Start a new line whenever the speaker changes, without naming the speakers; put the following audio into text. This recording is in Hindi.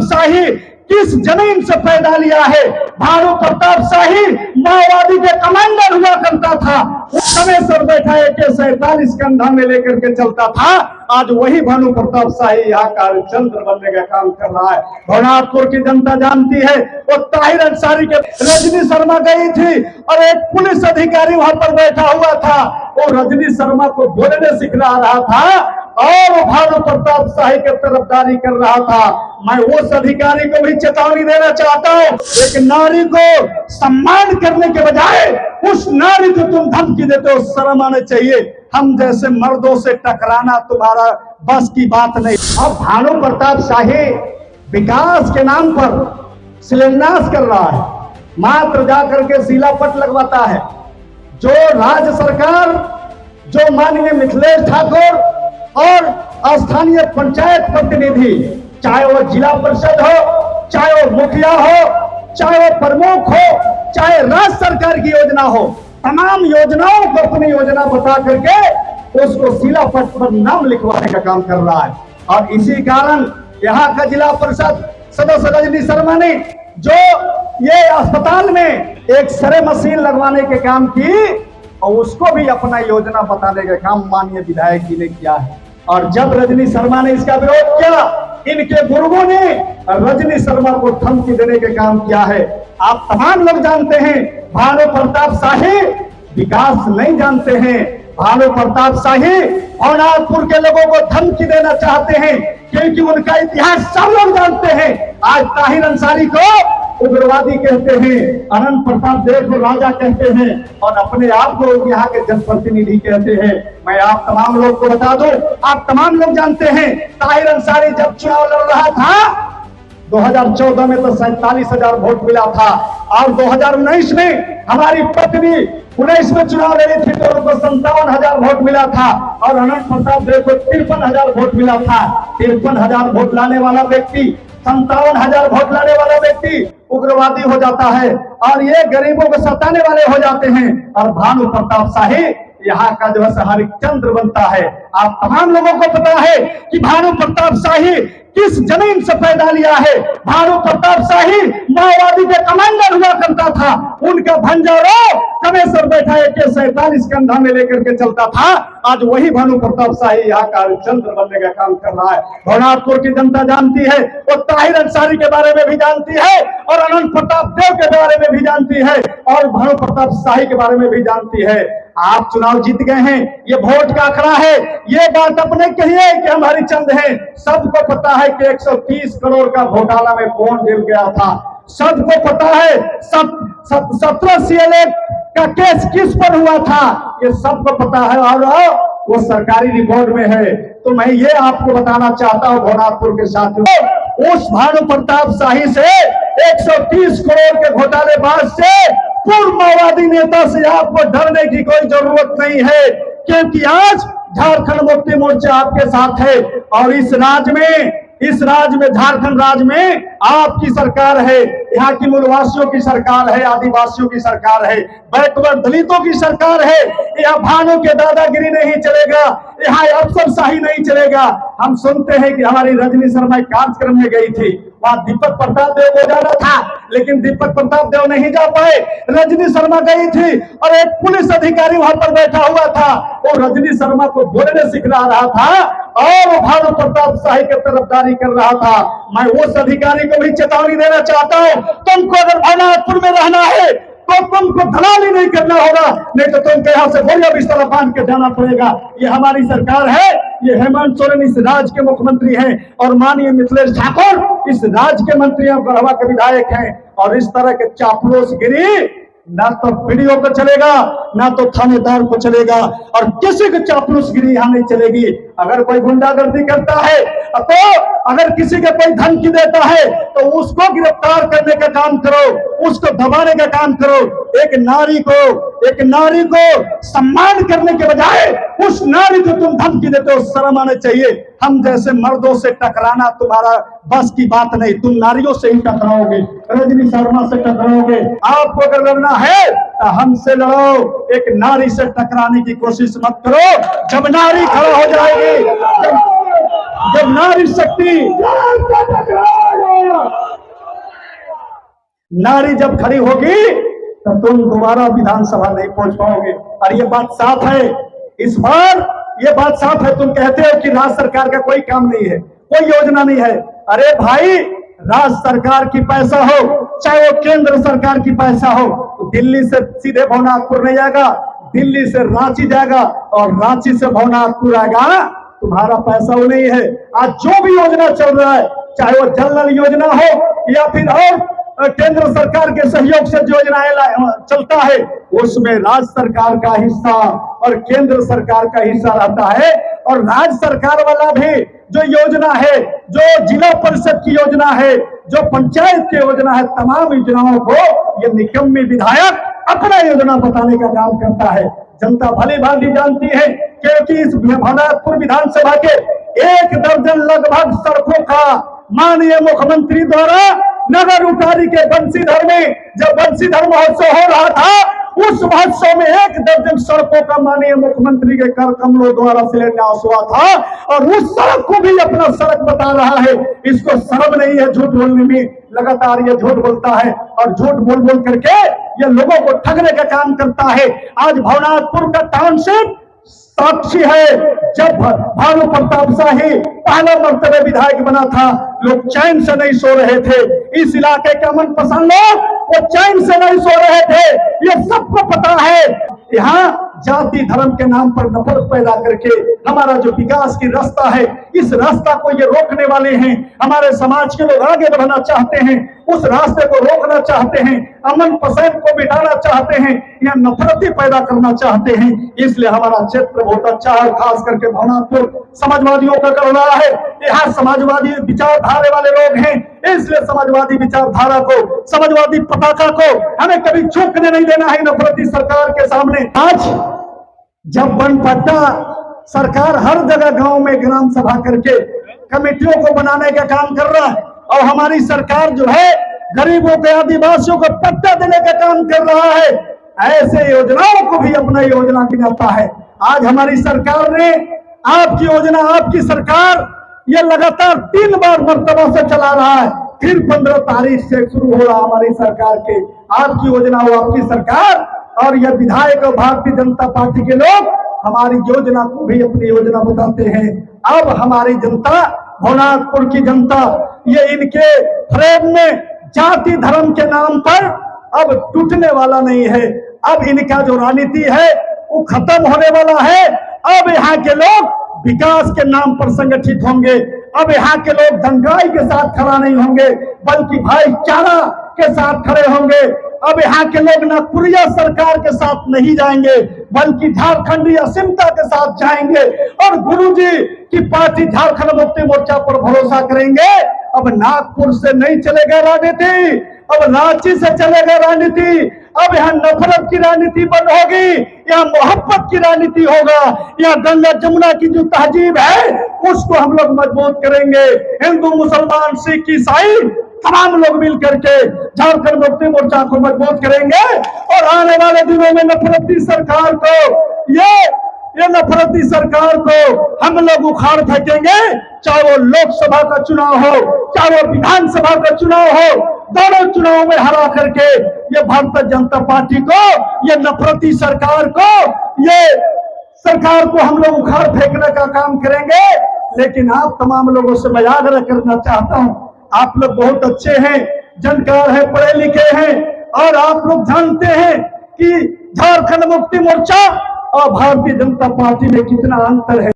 शाही किस जमीन से पैदा लिया है। भानु प्रताप शाही माओवादी के कमांडर हुआ करता था, समय सर बैठा AK-47 कंधा में लेकर के चलता था। आज वही भानु प्रताप शाही यहाँ का हरिश्चंद्र बनने का काम कर रहा है। भवनाथपुर की जनता जानती है, वो ताहिर अंसारी के रजनी शर्मा गई थी और एक पुलिस अधिकारी वहां पर बैठा हुआ था, वो रजनी शर्मा को बोलने सिखला रहा था और वो भानु प्रताप शाही की तरफदारी कर रहा था। मैं उस अधिकारी को भी चेतावनी देना चाहता हूँ, एक नारी को सम्मान करने के बजाय उस नारी को तुम धमकी देते हो, शर्म आना चाहिए। हम जैसे मर्दों से टकराना तुम्हारा बस की बात नहीं। अब भानु प्रताप शाही विकास के नाम पर शिलान्यास कर रहा है, मात्र जाकर के शिलापट लगवाता है। जो राज्य सरकार, जो माननीय मिथिलेश ठाकुर और स्थानीय पंचायत प्रतिनिधि, चाहे वो जिला परिषद हो, चाहे वो मुखिया हो, चाहे वो प्रमुख हो, चाहे राज्य सरकार की योजना हो, तमाम योजनाओं को अपनी योजना बता करके उसको शिलापट पर नाम लिखवाने का काम कर रहा है। और इसी कारण यहाँ का जिला परिषद सदस्य रजनी शर्मा ने जो ये अस्पताल में एक एक्सरे मशीन लगवाने के काम की, और उसको भी अपना योजना बताने का काम माननीय विधायक जी ने किया है। और जब रजनी शर्मा ने इसका विरोध किया, इनके गुर्गों ने रजनी शर्मा को धमकी देने का काम किया है। आप तमाम लोग जानते हैं, भानु प्रताप शाही विकास नहीं जानते हैं। भानु प्रताप शाही भवनाथपुर के लोगों को धमकी देना चाहते हैं, क्योंकि उनका इतिहास सब लोग जानते हैं। आज ताहिर अंसारी को उग्रवादी कहते हैं, अनंत प्रताप देव को राजा कहते हैं, और अपने आप को यहाँ के जनप्रतिनिधि कहते हैं। मैं आप तमाम लोग को बता दूं, आप तमाम लोग जानते हैं, ताहिर अंसारी जब चुनाव लड़ रहा था 2014 में तो 47,000 वोट मिला था, और 2019 में हमारी पत्नी 19 में चुनाव लड़ी थी तो उनको 57,000 वोट मिला था, और अनंत प्रताप देव को 53,000 वोट मिला था। 53,000 वोट लाने वाला व्यक्ति, 57,000 वोट लाने वाला व्यक्ति उग्रवादी हो जाता है, और ये गरीबों को सताने वाले हो जाते हैं, और भानु प्रताप शाही यहाँ का जो है हरिश्चंद्र बनता है। आप तमाम लोगों को पता है कि भानु प्रताप शाही किस जमीन से पैदा लिया है। भानु प्रताप शाही माओवादी के कमांडर हुआ करता था, उनका भंजारो कमेसर बैठा AK-47 कंधा में लेकर के चलता था। आज वही भानु प्रताप शाही यहाँ का हरिश्चंद्र बनने का काम कर रहा है। भवनाथपुर की जनता जानती है, वो ताहिर अंसारी के बारे में भी जानती है, और अनंत प्रताप देव के बारे में भी जानती है, और भानु प्रताप शाही के बारे में भी जानती है। आप चुनाव जीत गए हैं, ये वोट का आंकड़ा है, ये बात अपने कहिए कि हम हरिचंद हैं। सबको पता है कि 130 करोड़ का घोटाला में कौन जेल गया था, सबको पता है 17 CLA का केस किस पर हुआ था, ये सबको पता है, और वो सरकारी रिकॉर्ड में है। तो मैं ये आपको बताना चाहता हूँ भवनाथपुर के साथियों, उस भानु प्रताप शाही से 130 करोड़ के घोटालेबाज से, पूर्व माओवादी नेता से आपको डरने की कोई जरूरत नहीं है, क्योंकि आज झारखंड मुक्ति मोर्चा आपके साथ है, और इस राज्य में झारखंड राज्य में आपकी सरकार है, यहाँ की मूलवासियों की सरकार है, आदिवासियों की सरकार है, बैकवर्ड दलितों की सरकार है। यहाँ भानु के दादागिरी नहीं चलेगा, यहाँ अफसरशाही नहीं चलेगा। हम सुनते हैं कि हमारी रजनी शर्मा कार्यक्रम में गई थी, वहां दीपक प्रताप देव को जाना था, लेकिन दीपक प्रताप देव नहीं जा पाए, रजनी शर्मा गई थी, और एक पुलिस अधिकारी वहां पर बैठा हुआ था, वो रजनी शर्मा को बोलने सिखला रहा था, और वो भानु प्रताप शाही की तरफदारी कर रहा था। मैं उस अधिकारी को भी चेतावनी देना चाहता हूँ, तुमको अगर भवनाथपुर में रहना है तो तुमको दलाली नहीं करना होगा, नहीं तो तुमको यहाँ से बोरिया बिस्तर बांध के जाना पड़ेगा। ये हमारी सरकार है, ये हेमंत सोरेन इस राज्य के मुख्यमंत्री हैं, और माननीय मिथिलेश ठाकुर इस राज्य के मंत्री और गढ़वा के विधायक हैं। और इस तरह के चापलूसगिरी ना तो पीडीओ को चलेगा, ना तो थानेदार को चलेगा, और किसी को चापलूसगिरी यहाँ नहीं चलेगी। अगर कोई गुंडागर्दी करता है, तो अगर किसी के कोई धमकी देता है, तो उसको गिरफ्तार करने का काम करो, उसको दबाने का काम करो। एक नारी को सम्मान करने के बजाय उस नारी को तुम धमकी देते हो, शर्म आना चाहिए। हम जैसे मर्दों से टकराना तुम्हारा बस की बात नहीं, तुम नारियों से ही टकराओगे, रजनी शर्मा से टकराओगे। आपको अगर लड़ना है तो हमसे लड़ो, एक नारी से टकराने की कोशिश मत करो। जब नारी खड़ा हो जाएगी, जब नारी शक्ति नारी जब खड़ी होगी तो तुम दोबारा विधानसभा नहीं पहुंच पाओगे। और ये बात साफ है, इस बार ये बात साफ है। तुम कहते हो कि राज्य सरकार का कोई काम नहीं है, कोई योजना नहीं है। अरे भाई, राज्य सरकार की पैसा हो चाहे वो केंद्र सरकार की पैसा हो, तो दिल्ली से सीधे भवनाथपुर नहीं जाएगा, दिल्ली से रांची जाएगा और रांची से भवनाथपुर आएगा। तुम्हारा पैसा वो नहीं है। आज जो भी योजना चल रहा है, चाहे वो जल नल योजना हो या फिर और केंद्र सरकार के सहयोग से जो योजनाएं चलता है, उसमें राज्य सरकार का हिस्सा और केंद्र सरकार का हिस्सा रहता है। और राज्य सरकार वाला भी जो योजना है, जो जिला परिषद की योजना है, जो पंचायत की योजना है, तमाम योजनाओं को ये निकम्मी विधायक अपना योजना बताने का काम करता है। जनता भली भांति जानती है, क्योंकि इस भवनाथपुर विधानसभा के 1 दर्जन लगभग सड़कों का माननीय मुख्यमंत्री द्वारा नगर उतारी के बंसीधर में, जब बंसीधर महोत्सव हो रहा था, उस महोत्सव में 1 दर्जन सड़कों का माननीय मुख्यमंत्री के कर कमलों द्वारा शिलान्यास हुआ था। और उस सड़क को भी अपना सड़क बता रहा है। इसको शर्म नहीं है झूठ बोलने में, लगातार ये झूठ बोलता है और झूठ बोल बोल करके ये लोगों को ठगने का काम करता है। आज भवनाथपुर का टाउनशिप साक्षी है, जब भानु प्रताप शाही पहला मर्तबे विधायक बना था, लोग चैन से नहीं सो रहे थे। इस इलाके के अमन पसंद लोग वो चैन से नहीं सो रहे थे, ये सबको पता है। यहाँ जाति धर्म के नाम पर नफरत पैदा करके हमारा जो विकास की रास्ता है, इस रास्ता को ये रोकने वाले हैं। हमारे समाज के लोग आगे बढ़ना चाहते हैं, उस रास्ते को रोकना चाहते हैं, अमन पसंद को मिटाना चाहते हैं, या नफरती पैदा करना चाहते हैं। इसलिए हमारा क्षेत्र बहुत अच्छा है, खास करके भवनाथपुर समाजवादियों का कर रहा है। यहाँ समाजवादी विचारधारा वाले लोग हैं, इसलिए समाजवादी विचारधारा को, समाजवादी पताका को हमें कभी झुकने नहीं देना है नफरती सरकार के सामने। आज जब बनपट्टा सरकार हर जगह गांव में ग्राम सभा करके कमेटियों को बनाने का काम कर रहा है, और हमारी सरकार जो है गरीबों के, आदिवासियों को पट्टा देने का काम कर रहा है, ऐसे योजनाओं को भी अपना योजना गिनाता है। आज हमारी सरकार ने, आपकी योजना, आपकी सरकार ये लगातार 3 बार मर्तबा से चला रहा है, फिर 15 तारीख से शुरू हो रहा हमारी सरकार के आपकी योजना हो, आपकी सरकार। और यह विधायक और भारतीय जनता पार्टी के लोग हमारी योजना को भी अपनी योजना बताते हैं। अब हमारी जनता, भवनाथपुर की जनता, ये इनके फ्रेम में जाति धर्म के नाम पर अब टूटने वाला नहीं है। अब इनका जो राजनीति है वो खत्म होने वाला है। अब यहाँ के लोग विकास के नाम पर संगठित होंगे। अब यहाँ के लोग दंगाई के साथ खड़ा नहीं होंगे, बल्कि भाईचारा के साथ खड़े होंगे। अब यहाँ के लोग नागपुरिया सरकार के साथ नहीं जाएंगे, बल्कि झारखंडी असीमता के साथ जाएंगे और गुरुजी की पार्टी झारखंड मुक्ति मोर्चा पर भरोसा करेंगे। अब नागपुर से नहीं चलेगा राजनीति, अब रांची से चलेगा राजनीति। अब यहाँ नफरत की राजनीति बंद होगी, यहाँ मोहब्बत की राजनीति होगा। यहाँ गंगा जमुना की जो तहजीब है उसको हम लोग मजबूत करेंगे। हिंदू, मुसलमान, सिख, ईसाई तमाम लोग मिल करके झारखंड मुक्ति मोर्चा को मजबूत करेंगे। और आने वाले दिनों में नफरती सरकार को, ये नफरती सरकार को हम लोग उखाड़ फेंकेंगे। चाहे वो लोकसभा का चुनाव हो, चाहे वो विधानसभा का चुनाव हो, दोनों चुनाव में हरा करके ये भारतीय जनता पार्टी को, ये नफरती सरकार को, ये सरकार को हम लोग उखाड़ फेंकने का काम करेंगे। लेकिन आप तमाम लोगों से मैं आग्रह करना चाहता हूं, आप लोग बहुत अच्छे हैं, जानकार हैं, पढ़े लिखे हैं, और आप लोग जानते हैं कि झारखंड मुक्ति मोर्चा और भारतीय जनता पार्टी में कितना अंतर है।